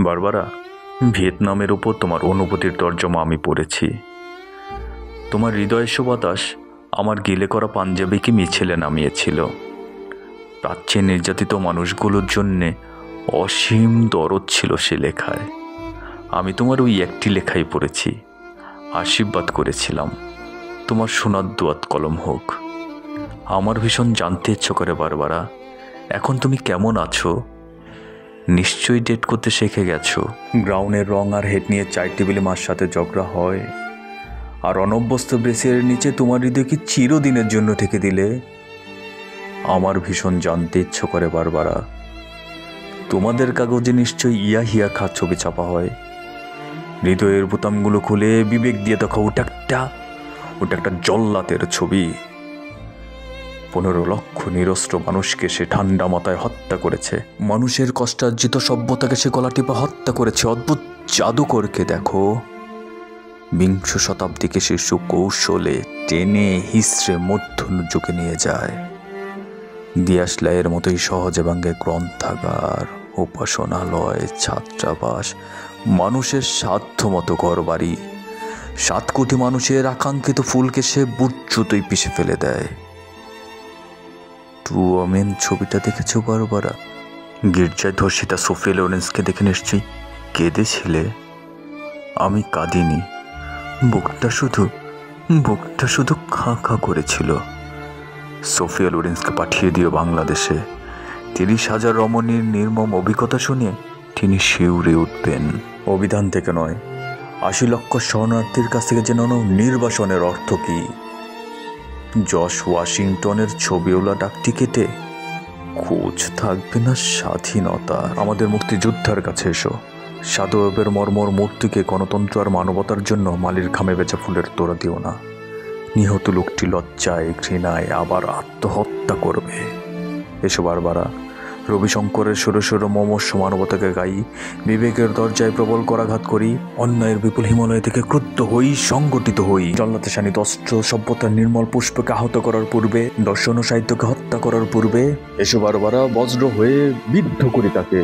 Barbara, ভিয়েতনামের ওপর তোমার অনুভূতির তর্জমা আমি পড়েছি। তোমার হৃদয়ের সুবাতাস আমার গিলে করা পাঞ্জাবিকে মিছিলে নামিয়েছিল। প্রাচ্যে নির্যাতিত মানুষগুলোর জন্যে অসীম দরদ ছিল সে লেখায়। আমি তোমার ওই একটি লেখাই পড়েছি, আশীর্বাদ করেছিলাম তোমার সোনার দোয়াত কলম হোক। আমার ভীষণ জানতে ইচ্ছে করে বারবারা, এখন তুমি কেমন আছো? নিশ্চয়ই ডেট করতে শিখে গেছো। গ্রাউনের রং আর হেড নিয়ে চায়ের টেবিলে মার সাথে ঝগড়া হয়, আর অনভ্যস্ত ব্রেসের নিচে তোমার হৃদয় কি চিরদিনের জন্য ঠেকে দিলে? আমার ভীষণ জানতে ইচ্ছে করে বারবারা, তোমাদের কাগজে নিশ্চয়ই ইয়া হিয়া খা ছবি ছাপা হয়। হৃদয়ের বোতামগুলো খুলে বিবেক দিয়ে দেখো, ওটা একটা জল্লাতের ছবি। 15 লক্ষ নিরস্ত্র মানুষকে সে ঠান্ডা মাথায় হত্যা করেছে। মানুষের কষ্টার্জিত সভ্যতাকে সে গলা টিপা হত্যা করেছে। অদ্ভুত জাদুকরকে দেখো, বিংশ শতাব্দীকে সে সুকৌশলে টেনে হিসড়ে মধ্যযুগে নিয়ে যায়। দিয়াশলাইয়ের মতোই সহজে ভাঙ্গে গ্রন্থাগার, উপাসনালয়, ছাত্রাবাস, মানুষের সাধ্য মতো ঘর বাড়ি। 7 কোটি মানুষের আকাঙ্ক্ষিত ফুলকে সে বুটজুতোই পিষে ফেলে দেয়। টু ওমেন ছবিটা দেখেছো বারবারা? গির্জায় ধর্ষিতা সোফিয়া লরেন্সকে দেখে নিশ্চয়ই কেঁদেছিলে। আমি কাঁদিনি, বুকটা শুধু খাঁ খাঁ করেছিল। সোফিয়া লরেন্সকে পাঠিয়ে দিও বাংলাদেশে। 30,000 রমণীর নির্মম অভিজ্ঞতা শুনে তিনি শিউরে উঠবেন। অভিধান থেকে নয়, 80 লক্ষ শরণার্থীর কাছ থেকে জেনানো নির্বাসনের অর্থ কি। জর্জ ওয়াশিংটনের ছবিওয়ালা ডাকটিকেটে খোঁজ থাকবে না স্বাধীনতা। আমাদের মুক্তিযোদ্ধার কাছে এসো। সাধুবাবের মর্মর মূর্তিকে গণতন্ত্র আর মানবতার জন্য মালির ঘামে বেচা ফুলের তোড়া দিও না। নিহত লোকটি লজ্জায় ঘৃণায় আবার আত্মহত্যা করবে। এসো বারবারা, রবিশঙ্করের সরু মমস্য মানবতাকে গাই, বিবেকের দরজায় প্রবল করাঘাত করি, অন্যায়ের বিপুল হিমালয় থেকে ক্রুদ্ধ হই, সংগঠিত হই। জল্লাতে শানিত অস্ত্র সভ্যতার নির্মল পুষ্পকে আহত করার পূর্বে, দর্শন ও সাহিত্যকে হত্যা করার পূর্বে, এসো বারবারা, বজ্র হয়ে বিদ্ধ করি তাকে।